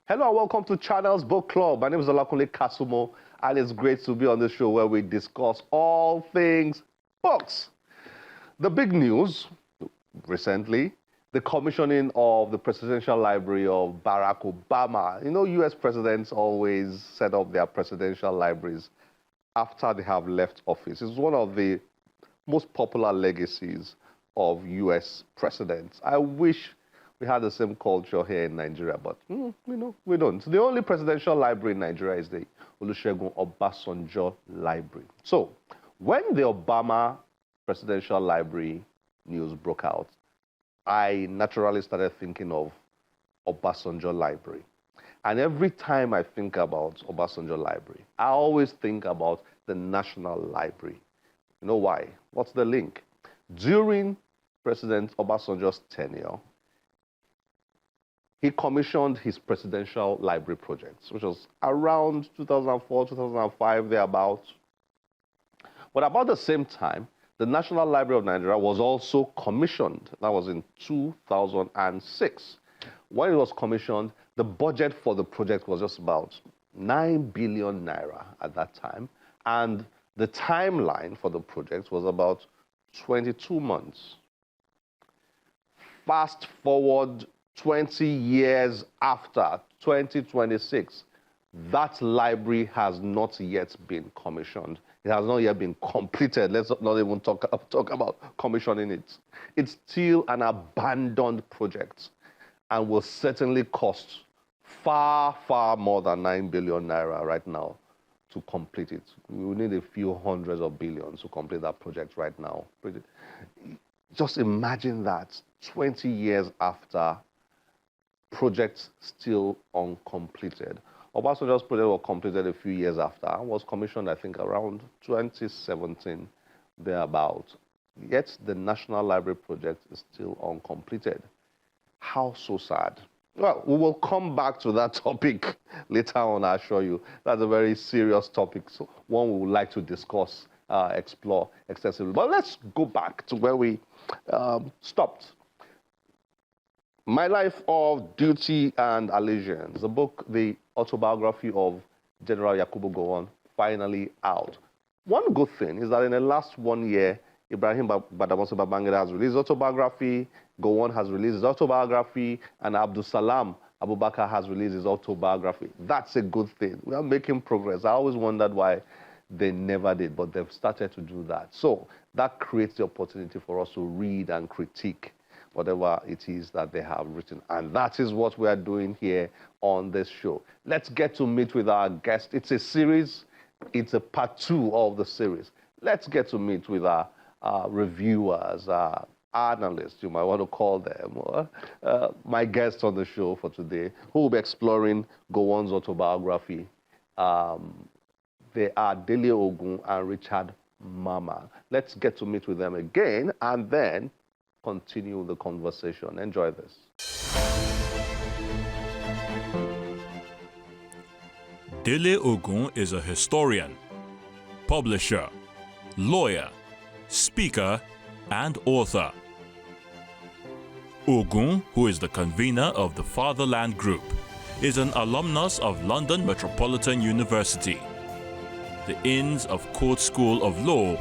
Hello and welcome to Channel's Book Club. My name is Olakunle Kasumo, and it's great to be on the show where we discuss all things books. The big news recently, the commissioning of the Presidential Library of Barack Obama. You know, US presidents always set up their presidential libraries after they have left office. It's one of the most popular legacies of US presidents. I wish we had the same culture here in Nigeria, but we don't. The only presidential library in Nigeria is the Olusegun Obasanjo Library. So when the Obama Presidential Library news broke out, I naturally started thinking of Obasanjo Library. And every time I think about Obasanjo Library, I always think about the National Library. You know why? What's the link? During President Obasanjo's tenure, he commissioned his presidential library projects, which was around 2004, 2005, thereabouts. But about the same time, the National Library of Nigeria was also commissioned. That was in 2006. When it was commissioned, the budget for the project was just about 9 billion naira at that time. And the timeline for the project was about 22 months. Fast forward 20 years after, 2026, that library has not yet been commissioned. It has not yet been completed. Let's not even talk about commissioning it. It's still an abandoned project and will certainly cost far, far more than 9 billion naira right now to complete it. We will need a few hundreds of billions to complete that project right now. Just imagine that, 20 years after, projects still uncompleted. Obasanjo's project was completed a few years after and was commissioned, I think, around 2017, thereabout. Yet the National Library project is still uncompleted. How so sad? Well, we will come back to that topic later on, I assure you. That's a very serious topic, so one we would like to discuss, explore extensively. But let's go back to where we stopped. My Life of Duty and Allegiance, the book, the autobiography of General Yakubu Gowon, finally out. One good thing is that in the last 1 year, Ibrahim Badamasi Babangida has released his autobiography, Gowon has released his autobiography, and Abdul Salam Abubakar has released his autobiography. That's a good thing. We are making progress. I always wondered why they never did, but they've started to do that. So that creates the opportunity for us to read and critique whatever it is that they have written. And that is what we are doing here on this show. Let's get to meet with our guest. It's a series. It's a part 2 of the series. Let's get to meet with our reviewers, analysts, you might want to call them, my guests on the show for today, who will be exploring Gowon's autobiography. They are Dele Ogun and Richard Mammah. Let's get to meet with them again and then continue the conversation. Enjoy this. Dele Ogun is a historian, publisher, lawyer, speaker, and author. Ogun, who is the convener of the Fatherland Group, is an alumnus of London Metropolitan University, the Inns of Court School of Law,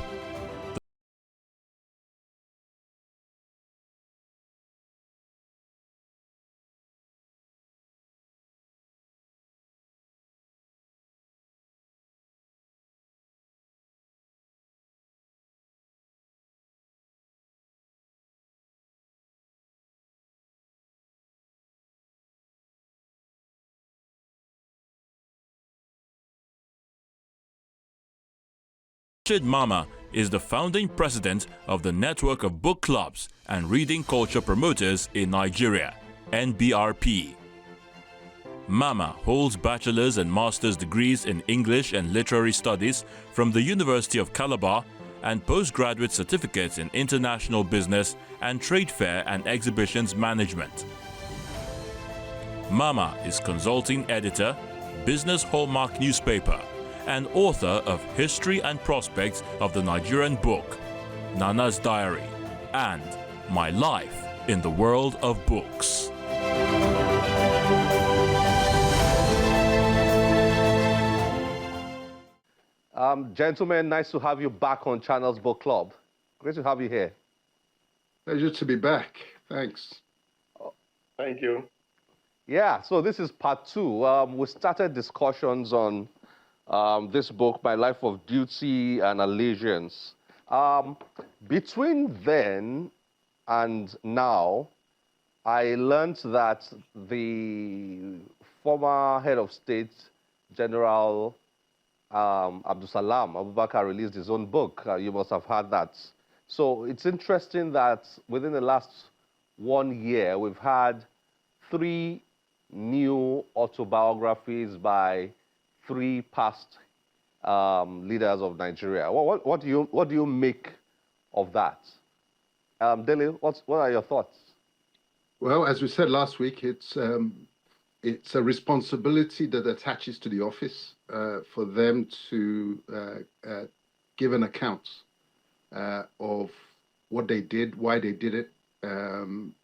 Richard Mammah is the founding president of the Network of Book Clubs and Reading Culture Promoters in Nigeria, NBRP. Mammah holds bachelor's and master's degrees in English and Literary Studies from the University of Calabar and postgraduate certificates in International Business and Trade Fair and Exhibitions Management. Mammah is consulting editor, Business Hallmark newspaper, and author of History and Prospects of the Nigerian Book, Nana's Diary, and My Life in the World of Books. Gentlemen, nice to have you back on Channels Book Club. Great to have you here. Pleasure to be back. Thanks. Thank you. Yeah, so this is part two. We started discussions on this book, My Life of Duty and Allegiance. Between then and now, I learned that the former head of state, General Abdusalam Abubakar, released his own book. You must have heard that. So it's interesting that within the last 1 year, we've had 3 new autobiographies by 3 past leaders of Nigeria. What do you make of that? Dele, what are your thoughts? Well, as we said last week, it's a responsibility that attaches to the office for them to give an account of what they did, why they did it.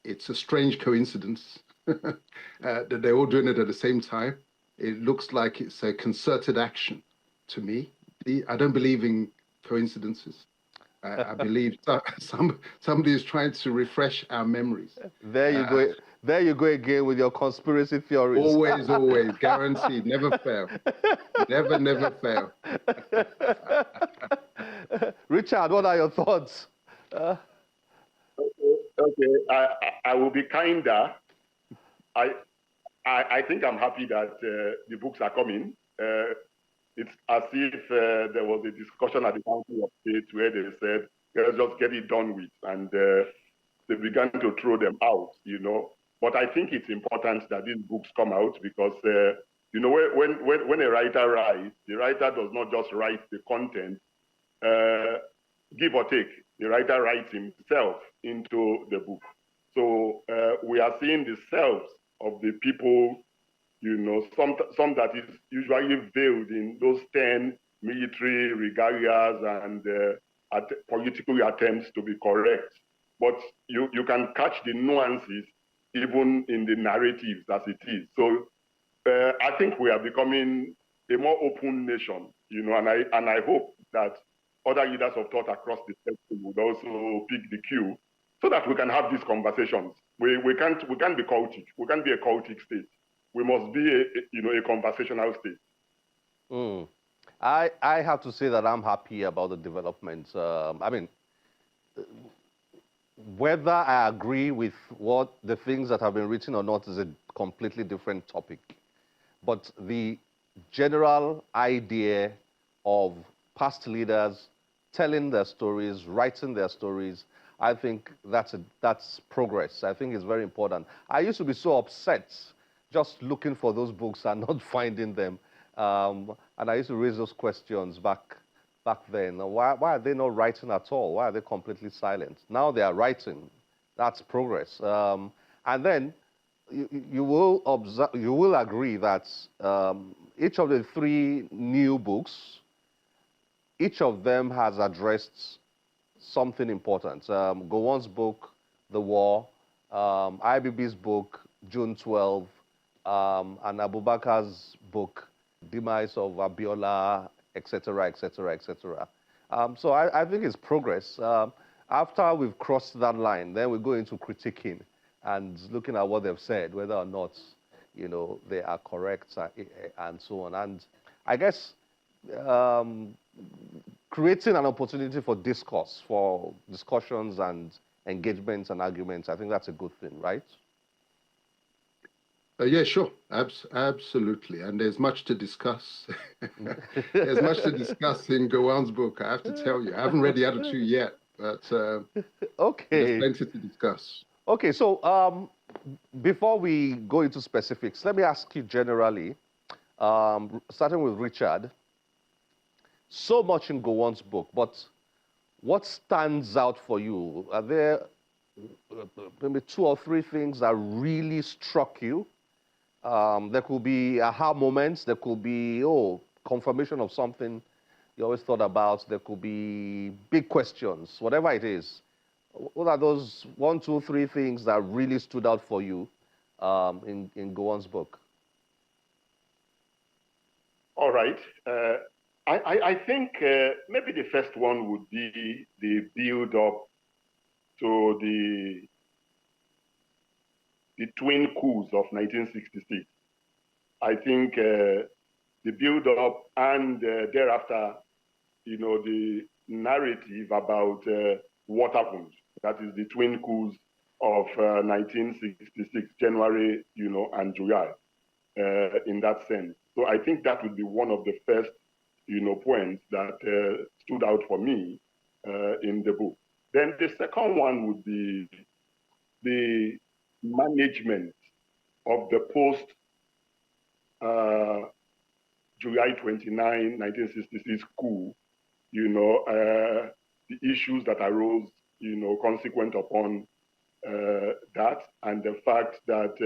It's a strange coincidence that they're all doing it at the same time. It looks like it's a concerted action to me. I don't believe in coincidences. I believe somebody is trying to refresh our memories. There you go. There you go again with your conspiracy theories. Always, always, guaranteed, never fail. Never fail. Richard, what are your thoughts? Okay, I will be kinder. I think I'm happy that the books are coming. It's as if there was a discussion at the Council of State where they said, let's just get it done with. And they began to throw them out, you know. But I think it's important that these books come out because, you know, when a writer writes, the writer does not just write the content, give or take. The writer writes himself into the book. So we are seeing the selves of the people, you know, some that is usually veiled in those 10 military regalias and political attempts to be correct. But you can catch the nuances even in the narratives as it is. So I think we are becoming a more open nation, you know, and I hope that other leaders of thought across the spectrum would also pick the cue so that we can have these conversations. We can't be cultic. We can't be a cultic state. We must be a conversational state. I have to say that I'm happy about the developments. I mean, whether I agree with what the things that have been written or not is a completely different topic. But the general idea of past leaders telling their stories, writing their stories, I think that's progress. I think it's very important. I used to be so upset just looking for those books and not finding them. And I used to raise those questions back then. Why are they not writing at all? Why are they completely silent? Now they are writing. That's progress. And then you will agree that each of the 3 new books, each of them has addressed something important. Gowon's book, The War, IBB's book, June 12, and Abubakar's book, Demise of Abiola, etc., etc., etc. So I think it's progress. After we've crossed that line, then we go into critiquing and looking at what they've said, whether or not, you know, they are correct and so on. And I guess creating an opportunity for discourse, for discussions and engagements and arguments, I think that's a good thing, right? Yeah, sure. Absolutely. And there's much to discuss. There's much to discuss in Gowon's book, I have to tell you. I haven't read the other 2 yet, but okay. There's plenty to discuss. Okay, so before we go into specifics, let me ask you generally, starting with Richard, so much in Gowon's book, but what stands out for you? Are there maybe 2 or 3 things that really struck you? There could be aha moments. There could be, confirmation of something you always thought about. There could be big questions, whatever it is. What are those 1, 2, 3 things that really stood out for you in Gowon's book? All right. I think maybe the first one would be the build up to the twin coups of 1966. I think the build up and thereafter, the narrative about what happened. That is the twin coups of 1966, January, and July, in that sense. So I think that would be one of the first, points that stood out for me in the book. Then the second one would be the management of the post July 29, 1966 coup, the issues that arose, consequent upon that, and the fact that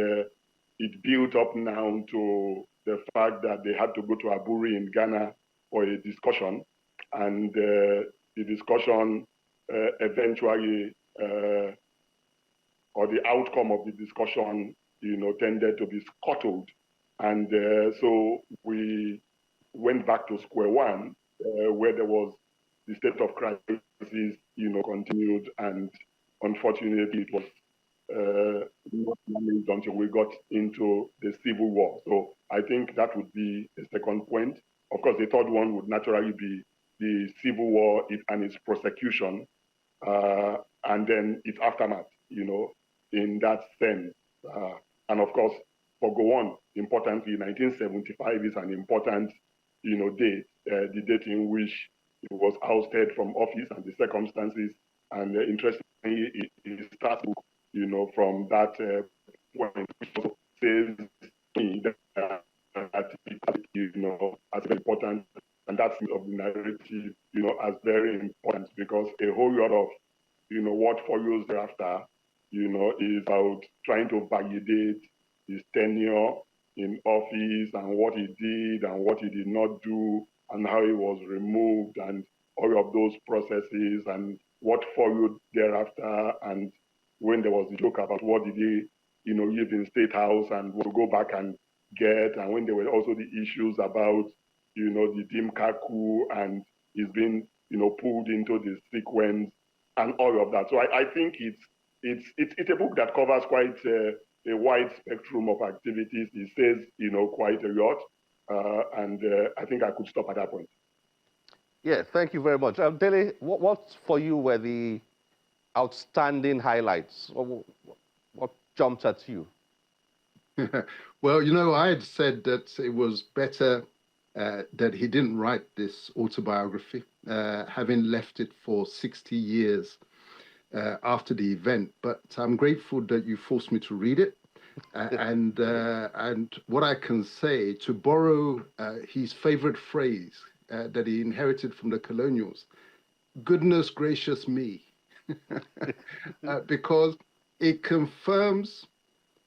it built up now to the fact that they had to go to Aburi in Ghana for a discussion, and the discussion eventually, or the outcome of the discussion, tended to be scuttled. And so we went back to square one, where there was the state of crisis, continued, and unfortunately it was not managed until we got into the civil war. So I think that would be the second point. Of course, the third one would naturally be the civil war and its prosecution, and then its aftermath, in that sense. And of course, for Gowon, importantly, 1975 is an important, date, the date in which he was ousted from office and the circumstances. And interestingly, it starts, from that point, which also says to me that as very important, and that's of the narrative, as very important, because a whole lot of, what follows thereafter, is about trying to validate his tenure in office and what he did and what he did not do and how he was removed and all of those processes and what followed thereafter. And when there was the joke about what did he, live in State House and will go back and get, and when there were also the issues about, the Dimka coup and he's been, pulled into the sequence and all of that. So I think it's a book that covers quite a wide spectrum of activities. It says, quite a lot. And I think I could stop at that point. Yeah, thank you very much. Dele, what for you were the outstanding highlights? What jumped at you? Well, I had said that it was better that he didn't write this autobiography, having left it for 60 years after the event. But I'm grateful that you forced me to read it. And what I can say, to borrow his favorite phrase that he inherited from the colonials, goodness gracious me, because it confirms,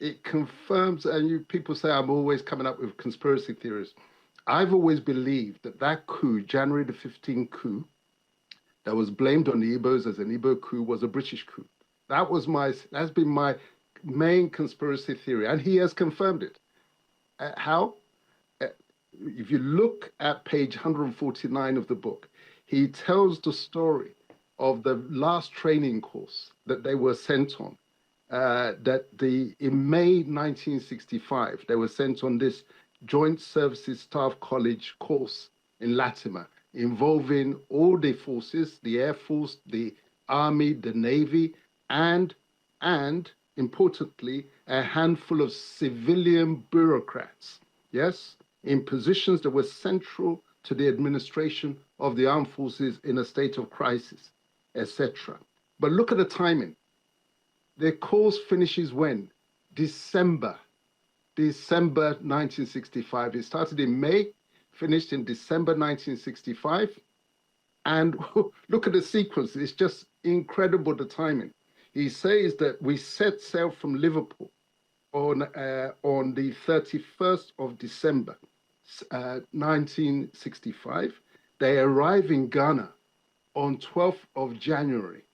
and people say I'm always coming up with conspiracy theories. I've always believed that coup, January the 15th coup, that was blamed on the Igbos as an Igbo coup, was a British coup. That's been my main conspiracy theory, and he has confirmed it. How? If you look at page 149 of the book, he tells the story of the last training course that they were sent on. In May 1965, they were sent on this Joint Services Staff College course in Latimer, involving all the forces, the Air Force, the Army, the Navy, and importantly, a handful of civilian bureaucrats, yes, in positions that were central to the administration of the armed forces in a state of crisis, etc. But look at the timing. The course finishes when? December 1965. It started in May, finished in December 1965. And look at the sequence. It's just incredible, the timing. He says that we set sail from Liverpool on the 31st of December, 1965. They arrive in Ghana on 12th of January,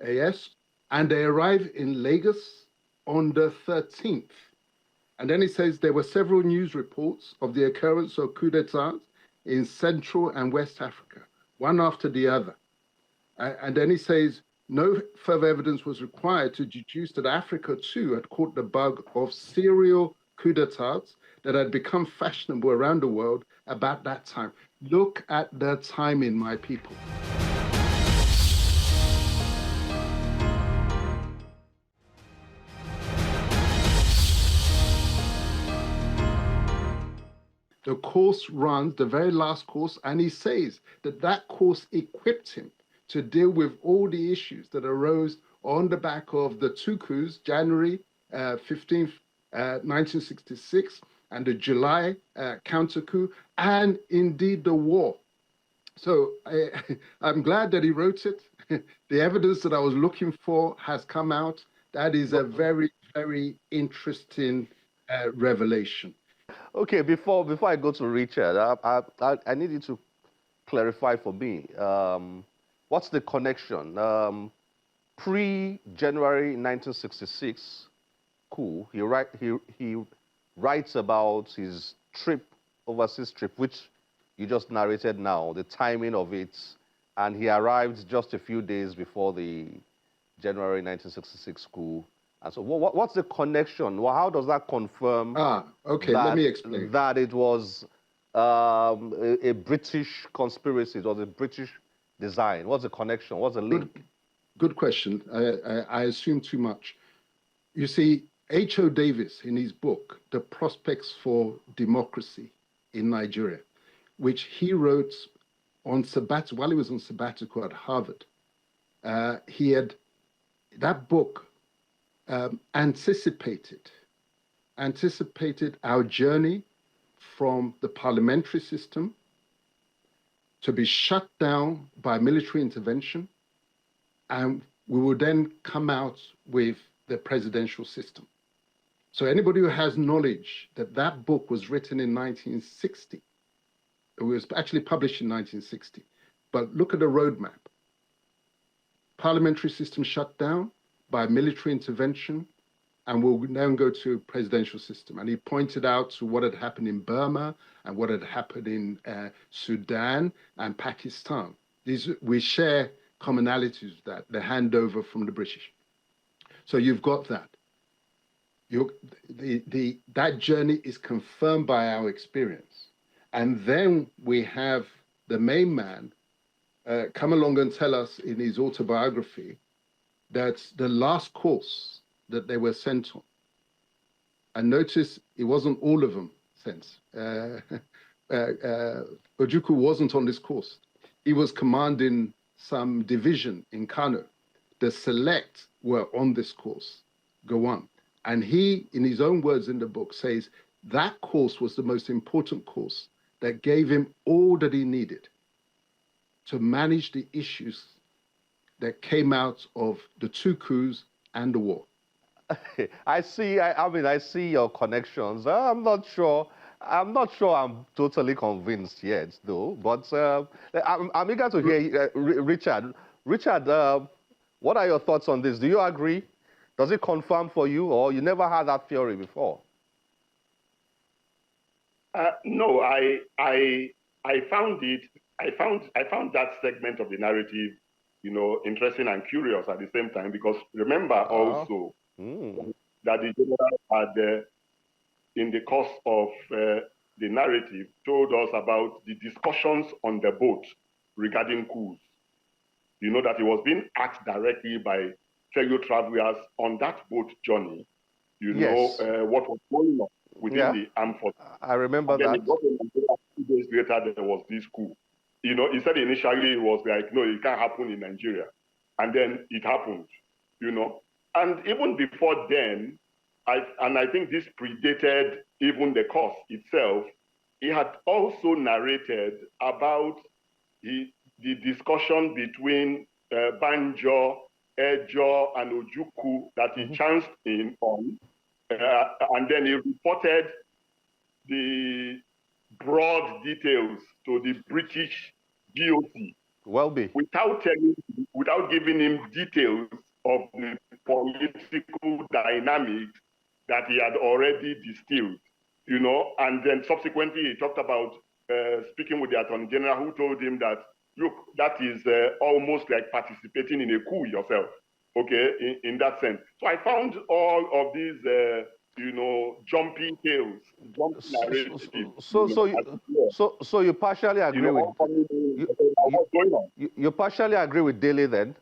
yes? And they arrive in Lagos on the 13th. And then he says there were several news reports of the occurrence of coup d'etat in Central and West Africa, one after the other. And then he says, no further evidence was required to deduce that Africa too had caught the bug of serial coup d'etats that had become fashionable around the world about that time. Look at the timing, my people. The course runs, the very last course, and he says that that course equipped him to deal with all the issues that arose on the back of the two coups, January 15th, 1966, and the July counter coup, and indeed the war. So I'm glad that he wrote it. The evidence that I was looking for has come out. That is a very, very interesting revelation. Okay, before I go to Richard, I need you to clarify for me. What's the connection? Pre-January 1966 coup, he writes about his overseas trip, which you just narrated now, the timing of it, and he arrived just a few days before the January 1966 coup. And so what's the connection? Well, how does that confirm okay, let me explain. That it was a British conspiracy, it was a British design? What's the connection? What's the link? Good question. I assume too much. You see, H.O. Davis, in his book, The Prospects for Democracy in Nigeria, which he wrote on while he was on sabbatical at Harvard, that book anticipated our journey from the parliamentary system to be shut down by military intervention, and we would then come out with the presidential system. So anybody who has knowledge that that book was written in 1960, it was actually published in 1960, but look at the roadmap. Parliamentary system shut down by military intervention, and we'll then go to presidential system. And he pointed out to what had happened in Burma and what had happened in Sudan and Pakistan. We share commonalities with that, the handover from the British. So you've got that. That journey is confirmed by our experience. And then we have the main man come along and tell us in his autobiography that the last course that they were sent on, and notice it wasn't all of them sent. Ojukwu wasn't on this course. He was commanding some division in Kano. The select were on this course, Gowon. And he, in his own words in the book, says that course was the most important course that gave him all that he needed to manage the issues that came out of the two coups and the war. I see your connections. I'm not sure I'm totally convinced yet, though. But I'm eager to hear Richard. Richard, what are your thoughts on this? Do you agree? Does it confirm for you, or you never had that theory before? No, I found that segment of the narrative, interesting and curious at the same time, because remember also that the general had, in the course of the narrative, told us about the discussions on the boat regarding coups. You know that he was being asked directly by fellow travelers on that boat journey, what was going on within the armed forces. I remember and then that. He got a 2 days later, there was this coup. He said initially it was like, no, it can't happen in Nigeria. And then it happened, And even before then, I think this predated even the course itself, he had also narrated about the discussion between Banjo, Ejo, and Ojukwu that he chanced in on. And then he reported the broad details to the British GOC. Without giving him details of the political dynamics that he had already distilled, And then subsequently he talked about speaking with the Attorney General, who told him that, look, that is almost like participating in a coup yourself, okay, in that sense. So I found all of these, jumpy tales, jumpy narratives. So you partially agree with what's going on. You partially agree with Dele then?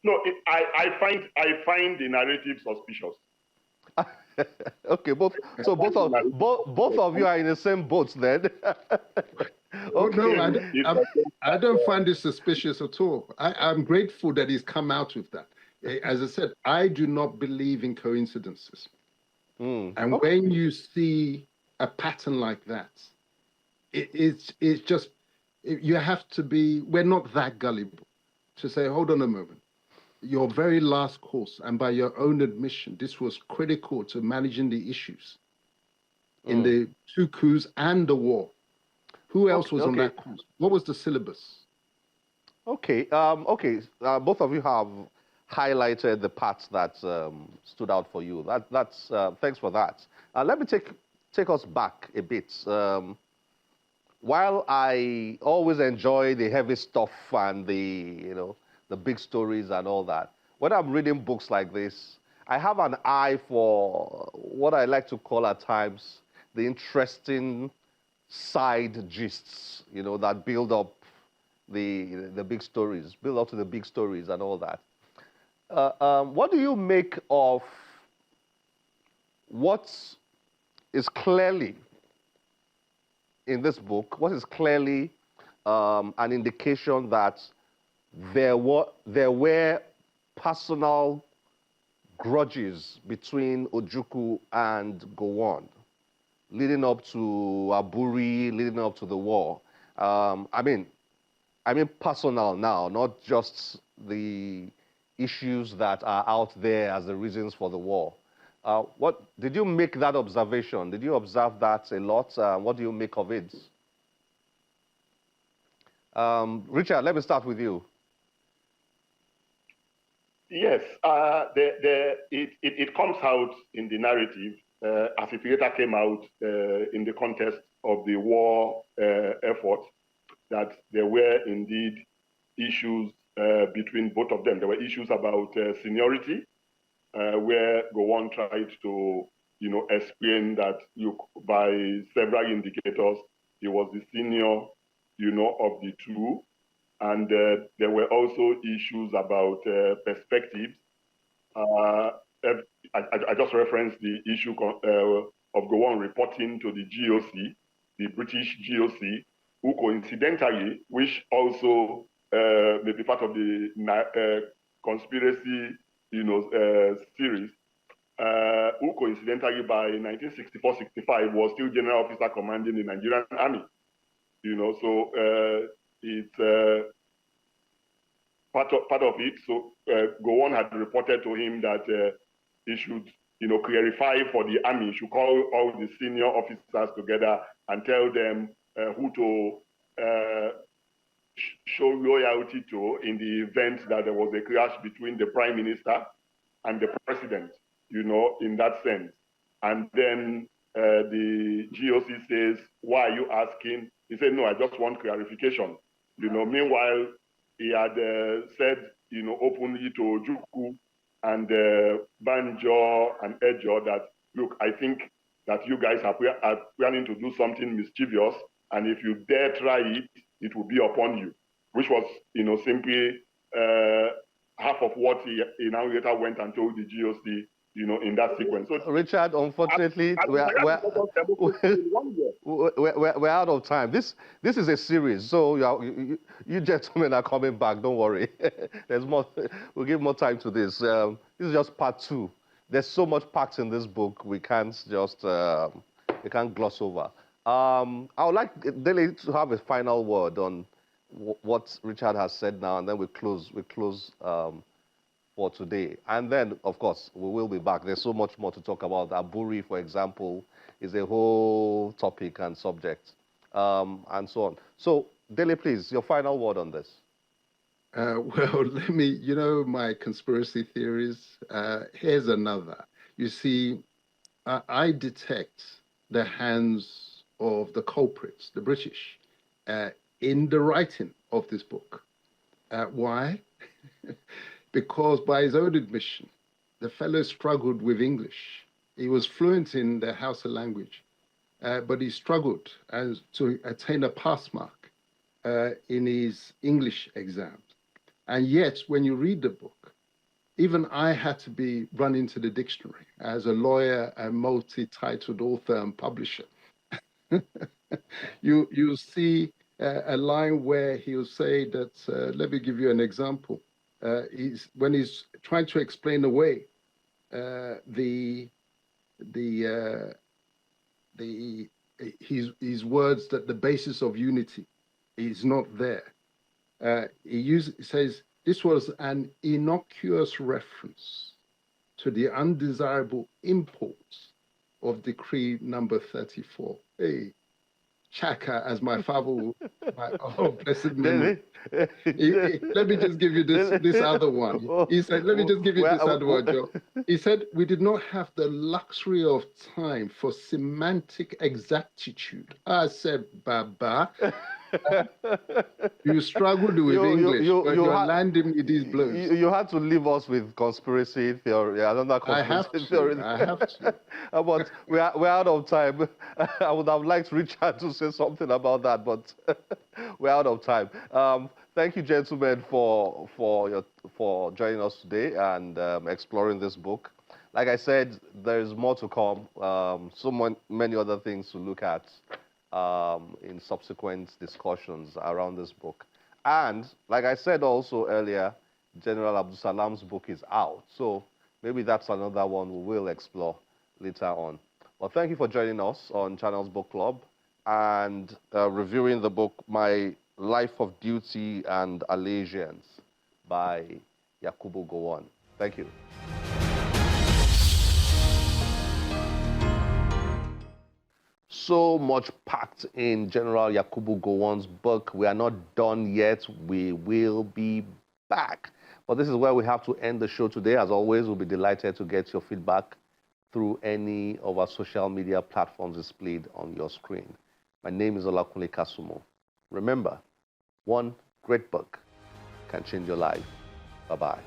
No, I find the narrative suspicious. Okay, both of you are in the same boat then. Okay. No, I don't find this suspicious at all. I'm grateful that he's come out with that. As I said, I do not believe in coincidences. And when you see a pattern like that, it's just, you have to be, we're not that gullible to say, hold on a moment. Your very last course, and by your own admission, this was critical to managing the issues in the 2 coups and the war. Who else was on that course? What was the syllabus? Okay, both of you have highlighted the parts that stood out for you. That's thanks for that. Let me take us back a bit. While I always enjoy the heavy stuff and the big stories and all that, when I'm reading books like this, I have an eye for what I like to call at times the interesting side gists, that build up the big stories, build up to the big stories and all that. What do you make of what is clearly in this book, what is clearly an indication that there were personal grudges between Ojukwu and Gowon, leading up to Aburi, leading up to the war. I mean personal now, not just the issues that are out there as the reasons for the war. What did you make that observation? Did you observe that a lot? What do you make of it? Richard, let me start with you. Yes, it comes out in the narrative as it later came out in the context of the war effort, that there were indeed issues between both of them. There were issues about seniority, where Gowon tried to, explain that, look, by several indicators, he was the senior, of the two. And there were also issues about perspectives. I just referenced the issue of Gowon reporting to the GOC, the British GOC, who coincidentally, which also may be part of the conspiracy, series, who coincidentally by 1964-65 was still general officer commanding the Nigerian army. So it's part of it. So Gowon had reported to him that he should, clarify for the army, he should call all the senior officers together and tell them who to show loyalty to in the event that there was a clash between the prime minister and the president, in that sense. And then the GOC says, why are you asking? He said, no, I just want clarification. Meanwhile, he had said, openly to Ojukwu and Banjo and Ejo that, look, I think that you guys are planning to do something mischievous, and if you dare try it, it will be upon you, which was, simply half of what he now later went and told the GOC, in that sequence. So, Richard, unfortunately, we're out of time. This is a series, so you gentlemen are coming back. Don't worry. There's more. We'll give more time to this. This is just part 2. There's so much packed in this book. We can't just we can't gloss over. I would like Dele to have a final word on what Richard has said now, and then we close for today. And then, of course, we will be back. There's so much more to talk about. Aburi, for example, is a whole topic and subject, and so on. So, Dele, please, your final word on this. Well, let me, my conspiracy theories. Here's another. You see, I detect the hands of the culprits, the British, in the writing of this book. Why? Because by his own admission, the fellow struggled with English. He was fluent in the Hausa language, but he struggled to attain a pass mark in his English exams. And yet, when you read the book, even I had to be run into the dictionary as a lawyer, a multi-titled author and publisher. You see a line where he'll say that, let me give you an example. When he's trying to explain away his words that the basis of unity is not there. He says this was an innocuous reference to the undesirable import of decree number 34. Hey, Chaka, as my father, oh, blessed memory. Let me just give you this other one. He said, let me just give you this other one, Joe. He said, we did not have the luxury of time for semantic exactitude. I said, Baba, you struggled with English, but you're landing with these blows. You had to leave us with conspiracy theory, another conspiracy theory. I have to. But we're out of time. I would have liked Richard to say something about that, but we're out of time. Thank you, gentlemen, for joining us today and exploring this book. Like I said, there's more to come. Many other things to look at in subsequent discussions around this book. And like I said also earlier, General Abdul Salam's book is out. So maybe that's another one we will explore later on. Well, thank you for joining us on Channels Book Club and reviewing the book, My Life of Duty and Allegiance by Yakubu Gowon. Thank you. So much packed in General Yakubu Gowon's book. We are not done yet. We will be back. But this is where we have to end the show today. As always, we'll be delighted to get your feedback through any of our social media platforms displayed on your screen. My name is Olakunle Kasumo. Remember, one great book can change your life. Bye-bye.